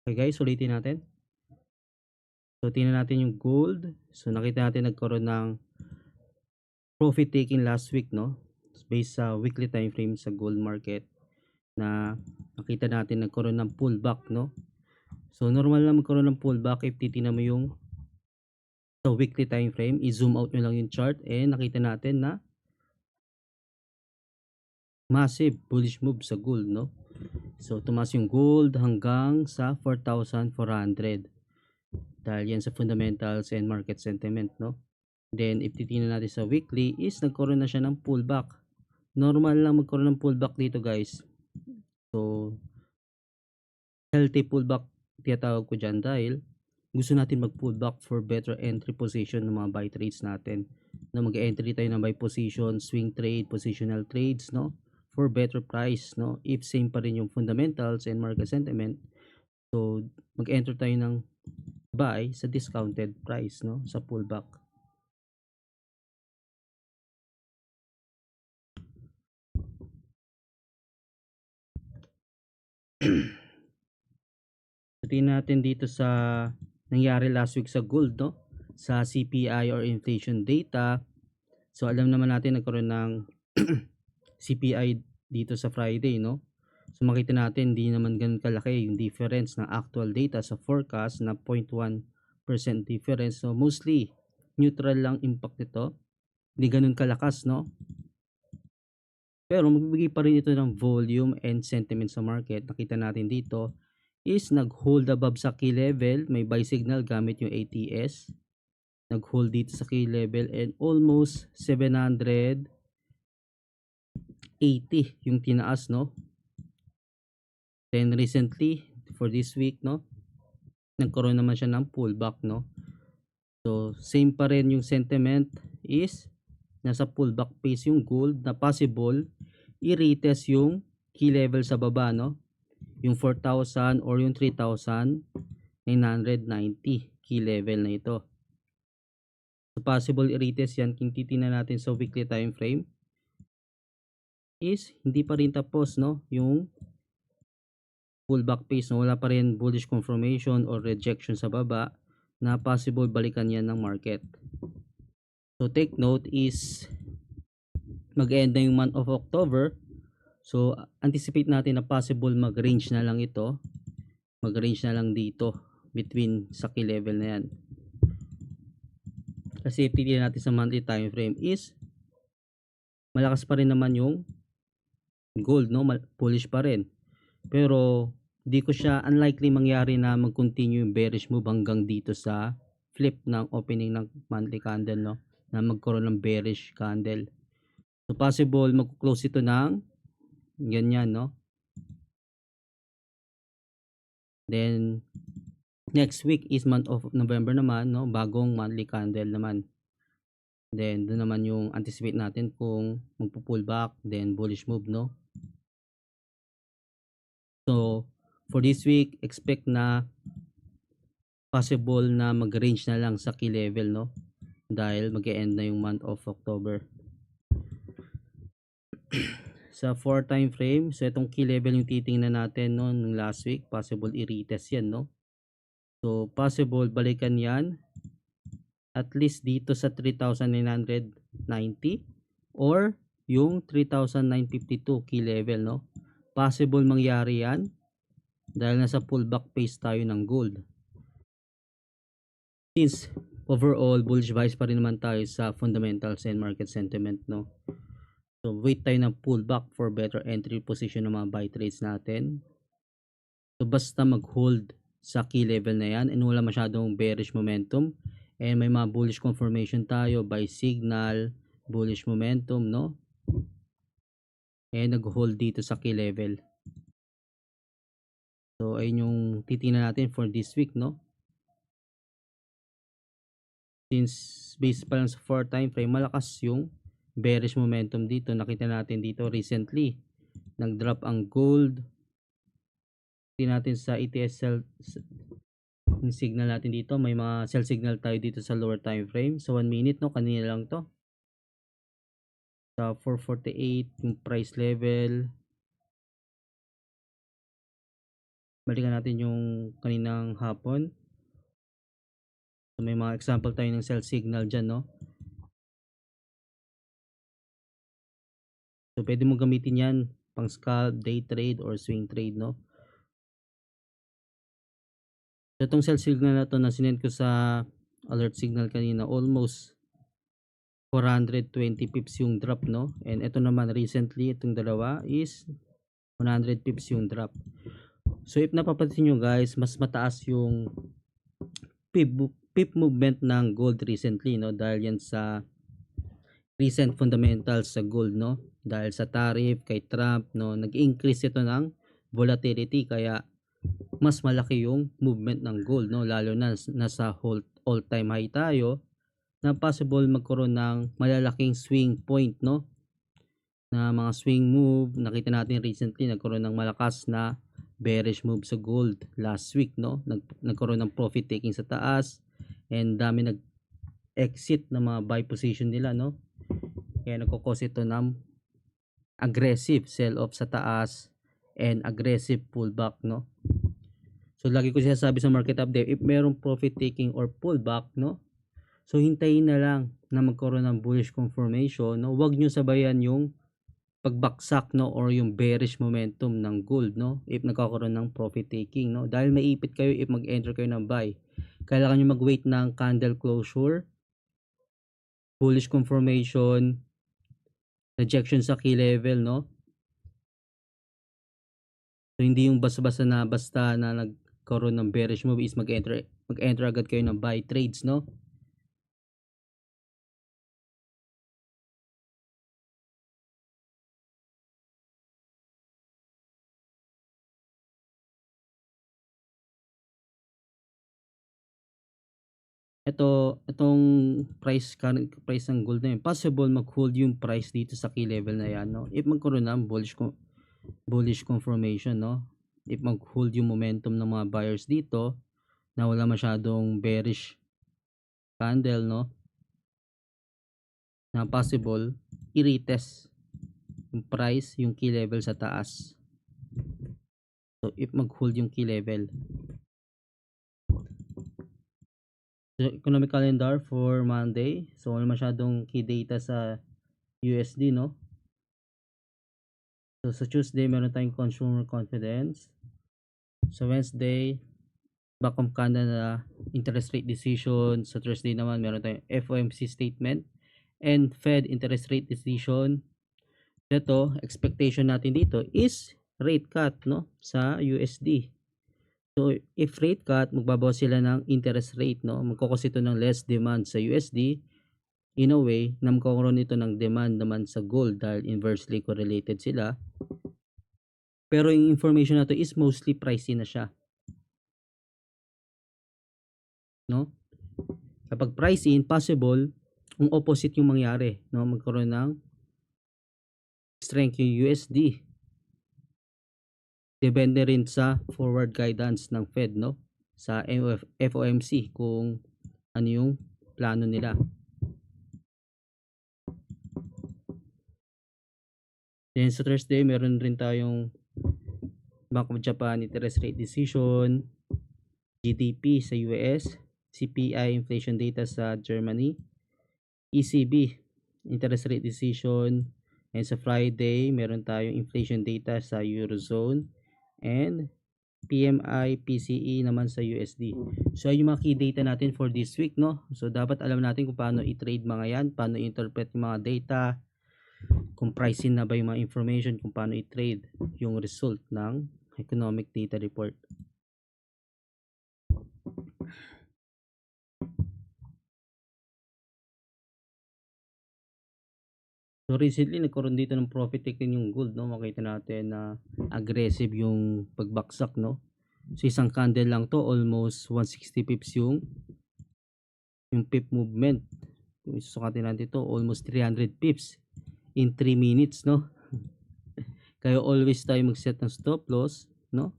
Okay guys, ulitin natin. So tingnan natin yung gold. So nakita natin nagkaroon ng profit taking last week, no? Based sa weekly time frame sa gold market na nakita natin nagkaroon ng pullback, no? So normal lang magkaroon ng pullback if titingnan mo yung sa weekly time frame, i-zoom out nyo lang yung chart and nakita natin na massive bullish move sa gold, no? So tumaas yung gold hanggang sa 4,400 dahil yan sa fundamentals and market sentiment, no? Then if titingnan natin sa weekly is nagkaroon na siya ng pullback. Normal lang magkaroon ng pullback dito guys. So healthy pullback tinatawag ko dyan dahil gusto natin mag pullback for better entry position ng mga buy trades natin. Na mag-entry tayo ng buy position, swing trade, positional trades, no? For better price, no? If same pa rin yung fundamentals and market sentiment, so mag-enter tayo ng buy sa discounted price, no? Sa pullback. So, tingnan natin dito sa nangyari last week sa gold, no? Sa CPI or inflation data. So alam naman natin nagkaroon ng CPI dito sa Friday, no? So makita natin hindi naman ganun kalaki yung difference ng actual data sa forecast na 0.1% difference. So mostly neutral lang impact nito. Hindi ganun kalakas, no? Pero magbibigay pa rin ito ng volume and sentiment sa market. Nakita natin dito is nag-hold above sa key level, may buy signal gamit yung ATS. Nag-hold dito sa key level and almost 780 yung tinaas, no? Then recently for this week, no, nagkaroon naman siya ng pullback, no? So same pa rin yung sentiment is nasa pullback phase yung gold na possible i-retest yung key level sa baba, no? Yung 4,000 or yung 3,990 key level na ito. So possible i-retest yan kung titingnan natin sa weekly time frame is hindi pa rin tapos, no? Yung pullback phase, no? Wala pa rin bullish confirmation or rejection sa baba na possible balikan yan ng market. So take note is mag-end na yung month of October. So anticipate natin na possible mag-range na lang ito. Mag-range na lang dito between sa key level na yan. Kasi titignan natin sa monthly time frame is malakas pa rin naman yung gold, no? Bullish pa rin. Pero di ko siya unlikely mangyari na mag-continue yung bearish move hanggang dito sa flip ng opening ng monthly candle, no? Na magkaroon ng bearish candle. So possible mag-close ito ng ganyan, no? Then next week is month of November naman, no? Bagong monthly candle naman. Then doon naman yung anticipate natin kung magpo-pullback, then bullish move, no? So for this week, expect na possible na mag-range na lang sa key level, no? Dahil mag-e-end na yung month of October. Sa 4 time frame, so itong key level yung titingnan natin, no, nung last week, possible i-retest yan, no? So possible balikan yan at least dito sa 3,990 or yung 3,952 key level, no? Possible mangyari yan dahil nasa pullback phase tayo ng gold. Since overall bullish vibes pa rin naman tayo sa fundamentals and market sentiment, no? So wait tayo ng pullback for better entry position ng mga buy trades natin. So basta mag-hold sa key level na yan and wala masyadong bearish momentum and may mga bullish confirmation tayo by signal, bullish momentum, no? And nag-hold dito sa key level. So ayun yung titingnan natin for this week, no? Since based pa lang sa 4 time frame, malakas yung bearish momentum dito. Nakita natin dito recently nag-drop ang gold. Tingnan natin sa ETS sell yung signal natin dito, may mga sell signal tayo dito sa lower time frame. So 1 minute, no, kanina lang to. Sa 448 yung price level. Balikan natin yung kaninang hapon. So, may mga example tayo ng sell signal diyan, no? So, pwede mo gamitin 'yan pang scalp, day trade or swing trade, no? So, itong sell signal na 'to na sinend ko sa alert signal kanina, almost 420 pips yung drop, no? And ito naman recently, itong dalawa is 100 pips yung drop. So, if napapansin nyo guys, mas mataas yung pip movement ng gold recently, no? Dahil yan sa recent fundamentals sa gold, no? Dahil sa tariff kay Trump, no? Nag-increase ito ng volatility, kaya mas malaki yung movement ng gold, no? Lalo na nasa all-time high tayo, na possible magkaroon ng malalaking swing point, no? Na mga swing move. Nakita natin recently nagkaroon ng malakas na bearish move sa gold last week, no? Nagkaroon ng profit taking sa taas, and dami nag-exit na mga buy position nila, no? Kaya nagko-cause ito ng aggressive sell off sa taas and aggressive pullback, no? So lagi ko sinasabi sa market update, if merong profit taking or pullback, no? So hintayin na lang na magkaroon ng bullish confirmation, no? Huwag nyo sabayan yung pagbaksak, no, or yung bearish momentum ng gold, no, if nagkakaroon ng profit taking, no, dahil maipit kayo if mag-enter kayo ng buy. Kailangan nyo mag-wait ng candle closure, bullish confirmation, rejection sa key level, no. So hindi yung basta-basta na basta na nagkaroon ng bearish move is mag-enter agad kayo ng buy trades, no. Itong current price ng gold na yun, possible mag-hold yung price dito sa key level na yan, no? If magkaroon ng bullish confirmation, no? If mag-hold yung momentum ng mga buyers dito, na wala masyadong bearish candle, no? Na possible, i-retest yung price, yung key level sa taas. So, if mag-hold yung key level. So, economic calendar for Monday. So, wala masyadong key data sa USD, no? So, sa Tuesday, meron tayong consumer confidence. Sa Wednesday, Bank of Canada interest rate decision. Sa Thursday naman, meron tayong FOMC statement and Fed interest rate decision. Ito, expectation natin dito is rate cut, no, sa USD. So, if rate cut, magbabawas sila ng interest rate, no? Magkukos ito ng less demand sa USD. In a way, na magkakaroon ito ng demand naman sa gold dahil inversely correlated sila. Pero yung information na to is mostly pricey na siya, no? Kapag price in, possible, ang opposite yung mangyari, no? Magkaroon ng strength yung USD. Depende rin sa forward guidance ng Fed, no? Sa FOMC kung ano yung plano nila. Then sa Thursday, meron rin tayong Bank of Japan interest rate decision, GDP sa US, CPI inflation data sa Germany, ECB interest rate decision, and sa Friday, meron tayong inflation data sa Eurozone, and PMI, PCE naman sa USD. So, yung mga key data natin for this week, no? So, dapat alam natin kung paano i-trade mga yan, paano i-interpret yung mga data, kung pricing na ba yung mga information, kung paano i-trade yung result ng economic data report. So, recently, nagkaroon dito ng profit taking yung gold, no? Makita natin na aggressive yung pagbaksak, no? So, isang candle lang to, almost 160 pips yung pip movement. Kung isusukatin natin ito, almost 300 pips in 3 minutes, no? Kaya always tayo mag-set ng stop loss, no?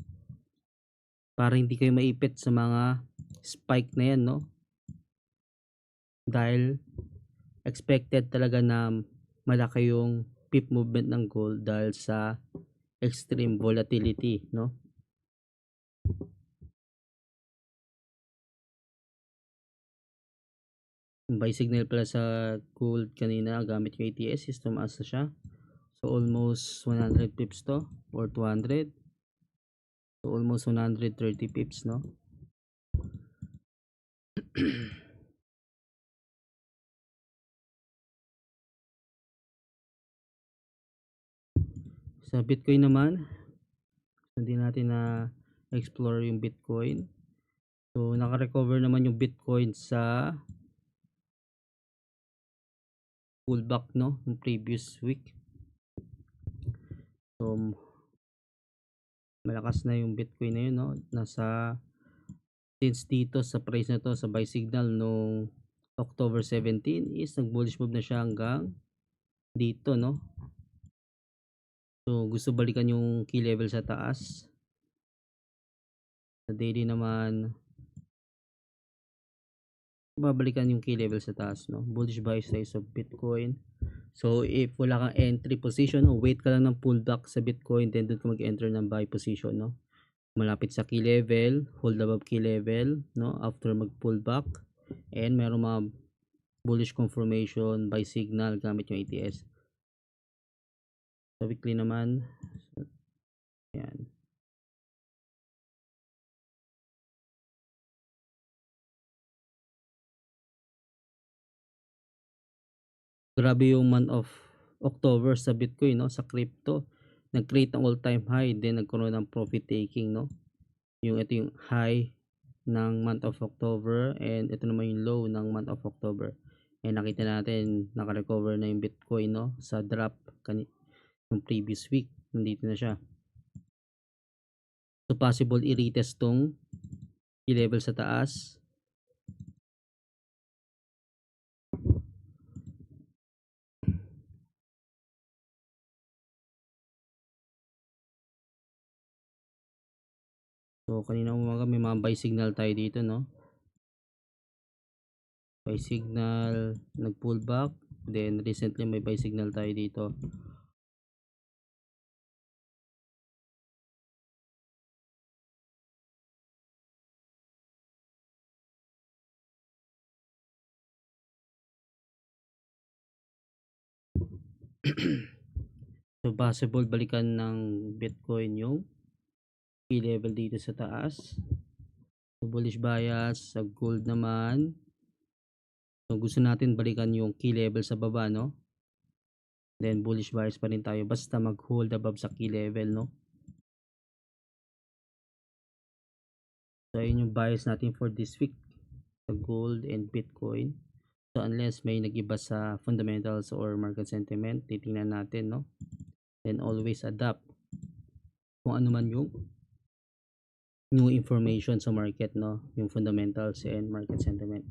Para hindi kayo maipit sa mga spike na yan, no? Dahil expected talaga na malaki yung pip movement ng gold dahil sa extreme volatility, no? buy signal pala sa gold kanina gamit yung ATS is tumaas na siya. So almost 100 pips to or 200. So almost 130 pips, no? Sa Bitcoin naman, hindi natin na explore yung Bitcoin. So naka-recover naman yung Bitcoin sa pullback, no, yung previous week. So malakas na yung Bitcoin na yun, no? Nasa since dito sa price na to sa buy signal nung October 17 is nag-bullish move na siya hanggang dito, no? So gusto balikan yung key level sa taas. Sa daily naman babalikan yung key level sa taas, no? Bullish buy size of Bitcoin. So if wala kang entry position, no, wait ka lang ng pullback sa Bitcoin, then doon ka mag-enter ng buy position, no? Malapit sa key level, hold above key level, no, after mag-pullback, and meron mga bullish confirmation buy signal gamit yung ATS. Sa weekly naman, yan. Grabe yung month of October sa Bitcoin, no, sa crypto. Nag-create ng all-time high, then nagkaroon ng profit taking, no. Ito yung high ng month of October, and ito naman yung low ng month of October. And nakita natin naka-recover na yung Bitcoin, no, sa drop ng previous week. Nandito na siya. So possible i-retest tong i-level sa taas. So kanina umaga may mga buy signal tayo dito, no? Buy signal, nag-pull back, then recently may buy signal tayo dito. So possible balikan ng Bitcoin yung key level dito sa taas. So bullish bias sa gold naman. So gusto natin balikan yung key level sa baba, no? Then bullish bias pa rin tayo basta mag-hold above sa key level, no? So ayun yung bias natin for this week sa gold and Bitcoin. So unless may nag-iba sa fundamentals or market sentiment, titingnan natin, no? Then always adapt kung ano man yung new information sa market, no? Yung fundamentals and market sentiment.